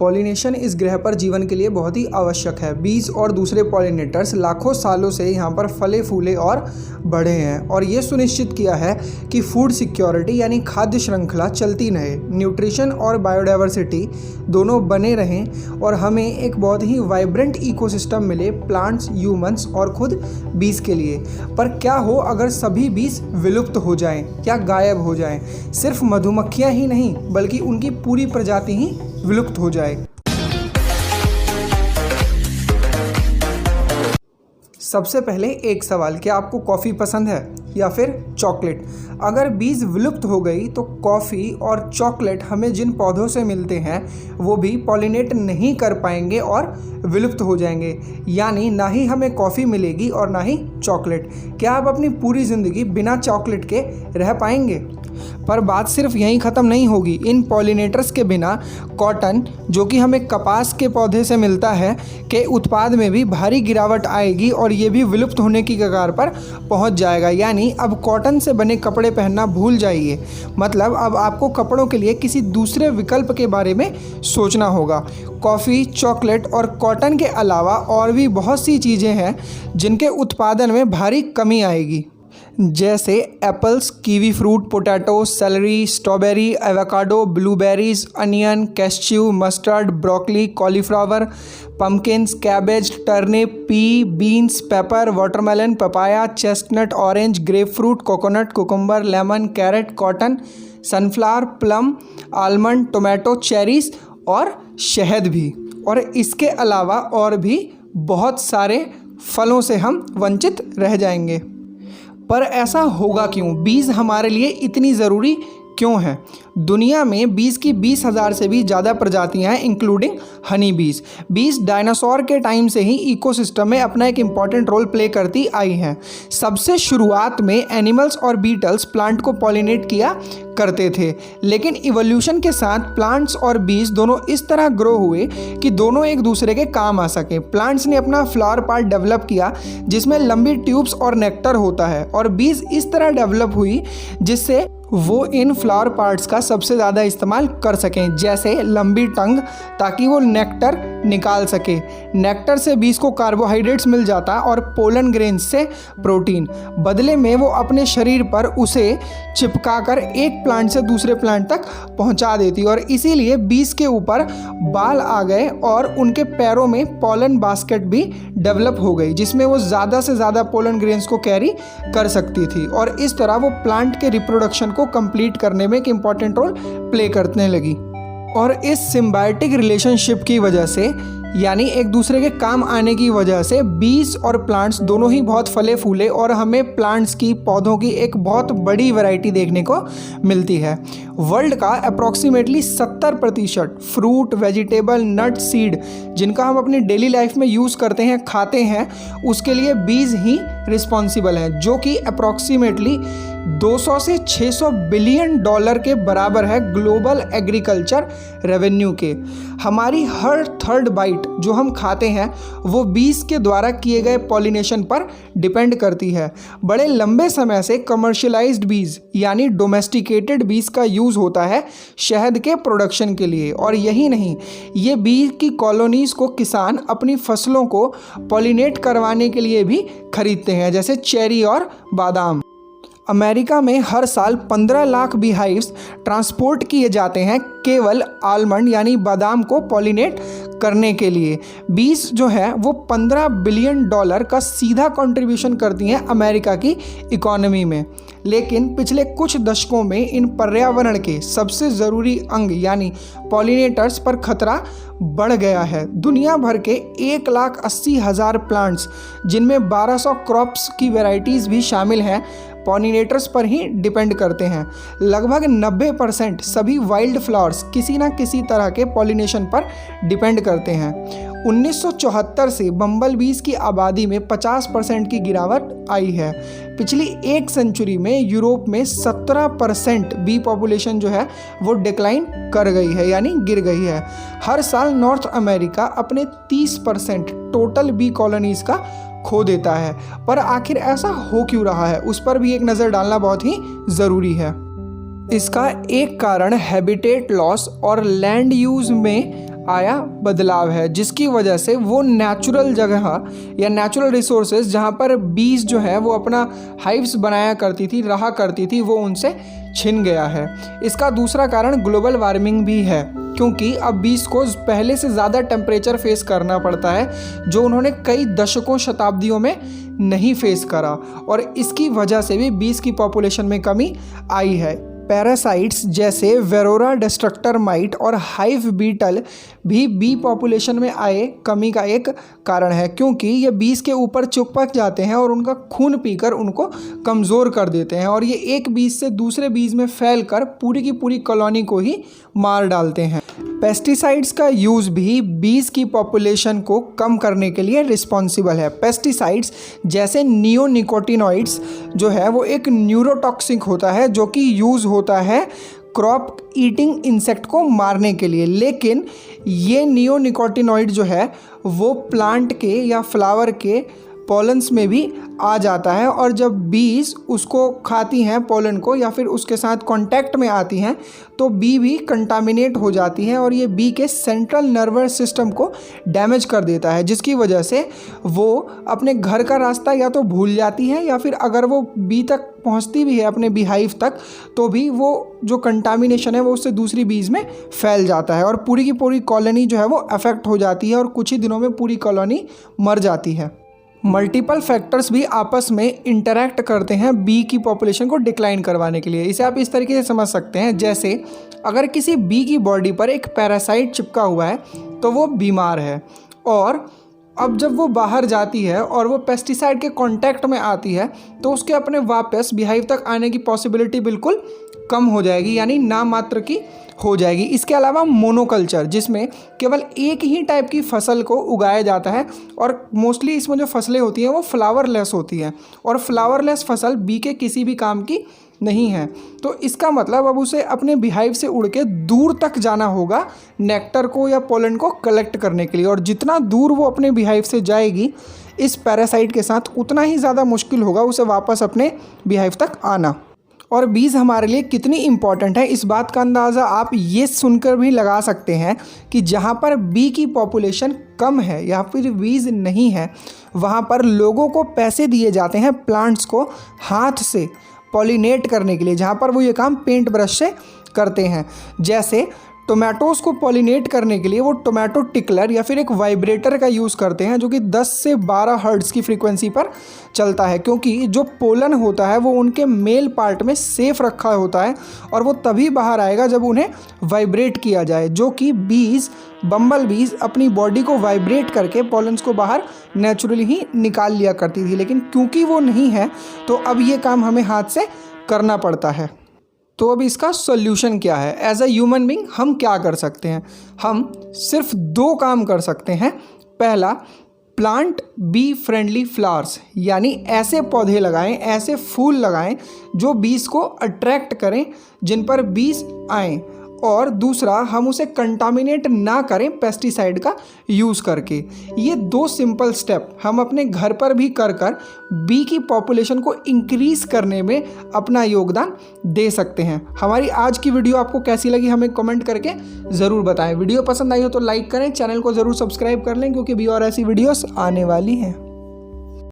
Pollination इस ग्रह पर जीवन के लिए बहुत ही आवश्यक है। बीज और दूसरे पॉलिनेटर्स लाखों सालों से यहाँ पर फले फूले और बढ़े हैं और ये सुनिश्चित किया है कि फूड सिक्योरिटी यानी खाद्य श्रृंखला चलती रहे, न्यूट्रिशन और बायोडाइवर्सिटी दोनों बने रहें और हमें एक बहुत ही वाइब्रेंट इकोसिस्टम मिले प्लांट्स, ह्यूमंस और खुद बीज के लिए। पर क्या हो अगर सभी बीज विलुप्त हो जाएं या गायब हो जाएं? सिर्फ मधुमक्खियां ही नहीं बल्कि उनकी पूरी प्रजाति ही विलुप्त हो जाए। सबसे पहले एक सवाल, क्या आपको कॉफ़ी पसंद है या फिर चॉकलेट? अगर बीज विलुप्त हो गई तो कॉफ़ी और चॉकलेट हमें जिन पौधों से मिलते हैं वो भी पॉलिनेट नहीं कर पाएंगे और विलुप्त हो जाएंगे, यानी ना ही हमें कॉफ़ी मिलेगी और ना ही चॉकलेट। क्या आप अपनी पूरी ज़िंदगी बिना चॉकलेट के रह पाएंगे? पर बात सिर्फ यहीं ख़त्म नहीं होगी। इन पॉलिनेटर्स के बिना कॉटन, जो कि हमें कपास के पौधे से मिलता है, के उत्पाद में भी भारी गिरावट आएगी और ये भी विलुप्त होने की कगार पर पहुंच जाएगा। यानी अब कॉटन से बने कपड़े पहनना भूल जाइए। मतलब अब आपको कपड़ों के लिए किसी दूसरे विकल्प के बारे में सोचना होगा। कॉफ़ी, चॉकलेट और कॉटन के अलावा और भी बहुत सी चीज़ें हैं जिनके उत्पादन में भारी कमी आएगी, जैसे apples, kiwi fruit, potato, celery, strawberry, avocado, blueberries, onion, cashew, mustard, broccoli, cauliflower, pumpkins, cabbage, turnip, pea, beans, pepper, watermelon, papaya, chestnut, orange, grapefruit, coconut, cucumber, lemon, carrot, cotton, sunflower, plum, almond, tomato, cherries और शहद भी। और इसके अलावा और भी बहुत सारे फलों से हम वंचित रह जाएंगे। पर ऐसा होगा क्यों? बीज हमारे लिए इतनी ज़रूरी क्यों है? दुनिया में बीज की 20,000 से भी ज़्यादा प्रजातियां हैं, इंक्लूडिंग हनी बीज। बीज डायनासोर के टाइम से ही इकोसिस्टम में अपना एक इम्पॉर्टेंट रोल प्ले करती आई हैं। सबसे शुरुआत में एनिमल्स और बीटल्स प्लांट को पॉलिनेट किया करते थे, लेकिन इवोल्यूशन के साथ प्लांट्स और बीज दोनों इस तरह ग्रो हुए कि दोनों एक दूसरे के काम आ सके। प्लांट्स ने अपना फ्लावर पार्ट डेवलप किया जिसमें लंबी ट्यूब्स और नेक्टर होता है, और बीज इस तरह डेवलप हुई जिससे वो इन फ्लावर पार्ट्स का सबसे ज़्यादा इस्तेमाल कर सकें, जैसे लंबी टंग, ताकि वो नेक्टर निकाल सके। नेक्टर से बीज को कार्बोहाइड्रेट्स मिल जाता और पोलन ग्रेन्स से प्रोटीन। बदले में वो अपने शरीर पर उसे चिपकाकर एक प्लांट से दूसरे प्लांट तक पहुंचा देती, और इसीलिए बीज के ऊपर बाल आ गए और उनके पैरों में पोलन बास्केट भी डेवलप हो गई, जिसमें वो ज़्यादा से ज़्यादा पोलन ग्रेन्स को कैरी कर सकती थी, और इस तरह वो प्लांट के रिप्रोडक्शन को कंप्लीट करने में एक इम्पॉर्टेंट रोल प्ले करने लगी। और इस सिम्बायोटिक रिलेशनशिप की वजह से, यानी एक दूसरे के काम आने की वजह से, बीज और प्लांट्स दोनों ही बहुत फले फूले और हमें प्लांट्स की, पौधों की एक बहुत बड़ी वैरायटी देखने को मिलती है। वर्ल्ड का अप्रॉक्सीमेटली 70% फ्रूट, वेजिटेबल, नट, सीड जिनका हम अपनी डेली लाइफ में यूज़ करते हैं, खाते हैं, उसके लिए बीज ही रिस्पॉन्सिबल हैं, जो कि अप्रॉक्सीमेटली 200 से 600 बिलियन डॉलर के बराबर है ग्लोबल एग्रीकल्चर रेवेन्यू के। हमारी हर थर्ड बाइट जो हम खाते हैं वो बीज के द्वारा किए गए पॉलिनेशन पर डिपेंड करती है। बड़े लंबे समय से कमर्शियलाइज्ड बीज यानी डोमेस्टिकेटेड बीज का यूज़ होता है शहद के प्रोडक्शन के लिए, और यही नहीं, ये बीज की कॉलोनीज़ को किसान अपनी फसलों को पॉलिनेट करवाने के लिए भी खरीदते हैं, जैसे चेरी और बादाम। अमेरिका में हर साल 15 लाख बीहाइव्स ट्रांसपोर्ट किए जाते हैं केवल आलमंड यानी बादाम को पॉलिनेट करने के लिए। बीज जो है वो 15 बिलियन डॉलर का सीधा कंट्रीब्यूशन करती हैं अमेरिका की इकोनॉमी में। लेकिन पिछले कुछ दशकों में इन पर्यावरण के सबसे ज़रूरी अंग यानी पॉलिनेटर्स पर खतरा बढ़ गया है। दुनिया भर के 1,80,000 प्लांट्स, जिनमें 1200 क्रॉप्स की वैरायटीज़ भी शामिल हैं, पॉलिनेटर्स पर ही डिपेंड करते हैं। लगभग 90% सभी वाइल्ड फ्लावर्स किसी न किसी तरह के पॉलिनेशन पर डिपेंड करते हैं। 1974 से बम्बल बीज की आबादी में 50% की गिरावट आई है। पिछली एक सेंचुरी में यूरोप में 17% बी पॉपुलेशन जो है वो डिक्लाइन कर गई है, यानी गिर गई है। हर साल नॉर्थ अमेरिका अपने 30% टोटल बी कॉलोनीज़ का खो देता है। पर आखिर ऐसा हो क्यों रहा है, उस पर भी एक नज़र डालना बहुत ही ज़रूरी है। इसका एक कारण हैबिटेट लॉस और लैंड यूज़ में आया बदलाव है, जिसकी वजह से वो नेचुरल जगह या नेचुरल रिसोर्सेज जहाँ पर बीज जो है वो अपना हाइव्स बनाया करती थी, रहा करती थी, वो उनसे छिन गया है। इसका दूसरा कारण ग्लोबल वार्मिंग भी है, क्योंकि अब बीज को पहले से ज़्यादा टेम्परेचर फेस करना पड़ता है, जो उन्होंने कई दशकों शताब्दियों में नहीं फेस करा, और इसकी वजह से भी बीज की पॉपुलेशन में कमी आई है। पैरासाइट्स जैसे वेरोरा डिस्ट्रक्टर माइट और हाइव बीटल भी बी पॉपुलेशन में आए कमी का एक कारण है, क्योंकि ये बीज के ऊपर चिपक जाते हैं और उनका खून पीकर उनको कमज़ोर कर देते हैं, और ये एक बीज से दूसरे बीज में फैलकर पूरी की पूरी कॉलोनी को ही मार डालते हैं। पेस्टिसाइड्स का यूज़ भी बीज की पॉपुलेशन को कम करने के लिए रिस्पॉन्सिबल है। पेस्टिसाइड्स जैसे नियोनिकोटिनॉइड्स जो है वो एक न्यूरोटॉक्सिक होता है, जो कि यूज़ होता है क्रॉप ईटिंग इंसेक्ट को मारने के लिए, लेकिन ये नियोनिकोटिनॉइड जो है वो प्लांट के या फ्लावर के पॉलन्स में भी आ जाता है, और जब बीज उसको खाती हैं पोलन को या फिर उसके साथ कांटेक्ट में आती हैं तो बी भी कंटामिनेट हो जाती हैं, और ये बी के सेंट्रल नर्वस सिस्टम को डैमेज कर देता है, जिसकी वजह से वो अपने घर का रास्ता या तो भूल जाती है, या फिर अगर वो बी तक पहुंचती भी है अपने बीहाइव तक तो भी वो जो कंटामिनेशन है वो उससे दूसरी बीज में फैल जाता है, और पूरी की पूरी कॉलोनी जो है वो अफेक्ट हो जाती है, और कुछ ही दिनों में पूरी कॉलोनी मर जाती है। मल्टीपल फैक्टर्स भी आपस में इंटरैक्ट करते हैं बी की पॉपुलेशन को डिक्लाइन करवाने के लिए। इसे आप इस तरीके से समझ सकते हैं, जैसे अगर किसी बी की बॉडी पर एक पैरासाइट चिपका हुआ है तो वो बीमार है, और अब जब वो बाहर जाती है और वो पेस्टिसाइड के कांटेक्ट में आती है तो उसके अपने वापस बीहाइव तक आने की पॉसिबिलिटी बिल्कुल कम हो जाएगी, यानी नाम मात्र की हो जाएगी। इसके अलावा मोनोकल्चर, जिसमें केवल एक ही टाइप की फसल को उगाया जाता है, और मोस्टली इसमें जो फसलें होती हैं वो फ्लावरलेस होती हैं, और फ्लावरलेस फसल बी के किसी भी काम की नहीं है। तो इसका मतलब अब उसे अपने बीहाइव से उड़ के दूर तक जाना होगा नेक्टर को या पोलन को कलेक्ट करने के लिए, और जितना दूर वो अपने बीहाइव से जाएगी इस पैरासाइट के साथ उतना ही ज़्यादा मुश्किल होगा उसे वापस अपने बीहाइव तक आना। और बीज हमारे लिए कितनी इम्पॉर्टेंट है इस बात का अंदाज़ा आप ये सुनकर भी लगा सकते हैं कि जहाँ पर बी की पॉपुलेशन कम है या फिर बीज नहीं है, वहाँ पर लोगों को पैसे दिए जाते हैं प्लांट्स को हाथ से पॉलिनेट करने के लिए, जहाँ पर वो ये काम पेंट ब्रश से करते हैं। जैसे टोमेटोज़ को पॉलिनेट करने के लिए वो टोमेटो टिकलर या फिर एक वाइब्रेटर का यूज़ करते हैं, जो कि 10 से 12 हर्ट्ज़ की फ्रीक्वेंसी पर चलता है, क्योंकि जो पोलन होता है वो उनके मेल पार्ट में सेफ रखा होता है, और वो तभी बाहर आएगा जब उन्हें वाइब्रेट किया जाए, जो कि बीज बम्बल बीज अपनी बॉडी को वाइब्रेट करके पॉलन्स को बाहर नेचुरली ही निकाल लिया करती थी, लेकिन क्योंकि वो नहीं है तो अब ये काम हमें हाथ से करना पड़ता है। तो अब इसका सॉल्यूशन क्या है? एज अ ह्यूमन बीइंग हम क्या कर सकते हैं? हम सिर्फ 2 काम कर सकते हैं। पहला, प्लांट बी फ्रेंडली फ्लावर्स, यानी ऐसे पौधे लगाएं, ऐसे फूल लगाएं जो बीज को अट्रैक्ट करें, जिन पर बीज आएँ। और दूसरा, हम उसे कंटामिनेट ना करें पेस्टिसाइड का यूज़ करके। ये 2 सिंपल स्टेप हम अपने घर पर भी कर बी की पॉपुलेशन को इंक्रीज़ करने में अपना योगदान दे सकते हैं। हमारी आज की वीडियो आपको कैसी लगी हमें कमेंट करके ज़रूर बताएं। वीडियो पसंद आई हो तो लाइक करें, चैनल को ज़रूर सब्सक्राइब कर लें, क्योंकि भी और ऐसी वीडियोस आने वाली हैं।